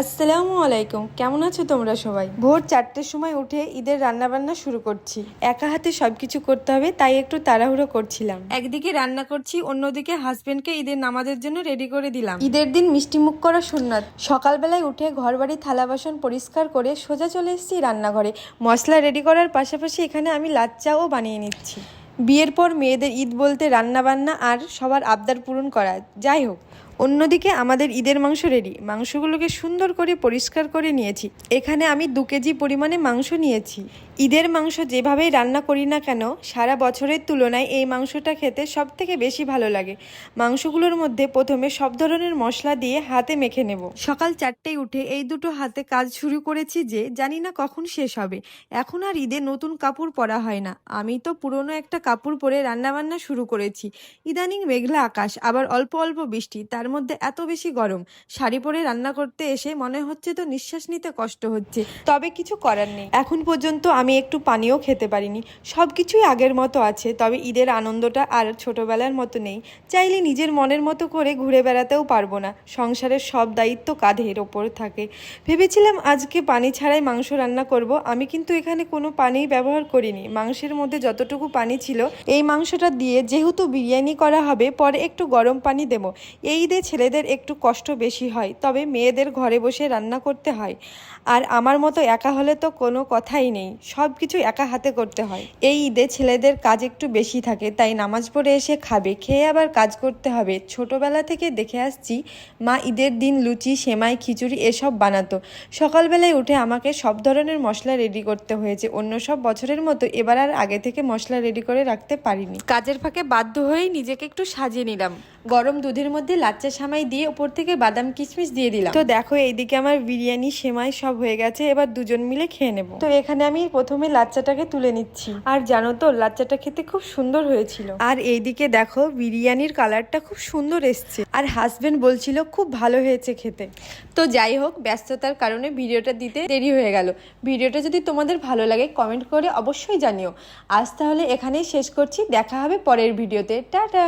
আসসালামু আলাইকুম, কেমন আছো তোমরা সবাই? ভোর 4টের সময় উঠে ঈদের রান্নাবান্না শুরু করছি। একা হাতে সবকিছু করতে হবে, তাই একটু তাড়াহুড়ো করছিলাম। একদিকে রান্না করছি, অন্যদিকে হাজবেন্ডকে ঈদের নামাজের জন্য রেডি করে দিলাম। ঈদের দিন মিষ্টি মুখ করা সুন্নাত। সকালবেলায় উঠে ঘরবাড়ি থালা বাসন পরিষ্কার করে সোজা চলে এসেছি রান্নাঘরে। মশলা রেডি করার পাশাপাশি এখানে আমি লাচ্চাও বানিয়ে নিচ্ছি। বিয়ের পর মেয়েদের ঈদ বলতে রান্নাবান্না আর সবার আবদার পূরণ করা। যাই হোক, অন্যদিকে আমাদের ঈদের মাংস রেডি। মাংসগুলোকে সুন্দর করে পরিষ্কার করে নিয়েছি। এখানে আমি 2 কেজি পরিমাণে মাংস নিয়েছি। ঈদের মাংস যেভাবেই রান্না করি না কেন, সারা বছরের তুলনায় এই মাংসটা খেতে সবথেকে বেশি ভালো লাগে। মাংসগুলোর মধ্যে প্রথমে সব ধরনের মশলা দিয়ে হাতে মেখে নেব। সকাল 4টায় উঠে এই দুটো হাতে কাজ শুরু করেছি যে জানি না কখন শেষ হবে। এখন আর ঈদে নতুন কাপড় পরা হয় না। আমি তো পুরনো একটা কাপড় পরে রান্নাবান্না শুরু করেছি। ইদানিং মেঘলা আকাশ, আবার অল্প অল্প বৃষ্টি, তার মধ্যে এত বেশি গরম। শাড়ি পরে রান্না করতে এসে মনে হচ্ছে তো নিঃশ্বাস নিতে কষ্ট হচ্ছে, তবে কিছু করার নেই। এখন পর্যন্ত আমি একটু পানিও খেতে পারিনি। সব কিছুই আগের মতো আছে, তবে ঈদের আনন্দটা আর ছোটবেলার মতো নেই। চাইলে নিজের মনের মতো করে ঘুরে বেড়াতেও পারবো না। সংসারের সব দায়িত্ব কাঁধের ওপর থাকে। ভেবেছিলাম আজকে পানি ছাড়াই মাংস রান্না করব। আমি কিন্তু এখানে কোনো পানি ব্যবহার করিনি। মাংসের মধ্যে যতটুকু পানি ছিল, এই মাংসটা দিয়ে যেহেতু বিরিয়ানি করা হবে, পরে একটু গরম পানি দেব। এই ঈদে ছেলেদের একটু কষ্ট বেশি হয়, তবে মেয়েদের ঘরে বসে রান্না করতে হয়। আর আমার মতো একা হলে তো কোনো কথাই নেই, সব কিছু একা হাতে করতে হয়। এই ঈদে ছেলেদের কাজ একটু বেশি থাকে, তাই নামাজ পড়ে এসে খাবে, খেয়ে আবার কাজ করতে হবে। ছোটবেলা থেকে দেখে আসছি মা ঈদের দিন লুচি, সেমাই, খিচুড়ি এসব বানাতো। সকালবেলায় উঠে আমাকে সব ধরনের মশলা রেডি করতে হয়েছে। অন্য সব বছরের মতো এবার আর আগে থেকে মশলা রেডি করে রাখতে পারিনি। কাজের ফাঁকে বাধ্য হয়েই নিজেকে একটু সাজিয়ে নিলাম। গরম দুধের মধ্যে লাচ্চা সেমাই দিয়ে উপর থেকে বাদাম কিশমিশ দিয়ে দিলাম। তো দেখো, এইদিকে আমার বিরিয়ানি, সেমাই সব হয়ে গেছে। এবার দুজন মিলে খেয়ে নেব। তো এখানে আমি প্রথমে লাচ্চাটাকে তুলে নিচ্ছি। আর জানো তো, লাচ্চাটা খেতে খুব সুন্দর হয়েছিল। আর এইদিকে দেখো, বিরিয়ানির কালারটা খুব সুন্দর এসছে। আর হাজবেন্ড বলছিল খুব ভালো হয়েছে খেতে। তো যাই হোক, ব্যস্ততার কারণে ভিডিওটা দিতে দেরি হয়ে গেল। ভিডিওটা যদি তোমাদের ভালো লাগে কমেন্ট করে অবশ্যই জানিও। আজ তাহলে এখানেই শেষ করছি। দেখা হবে পরের ভিডিওতে। টাটা।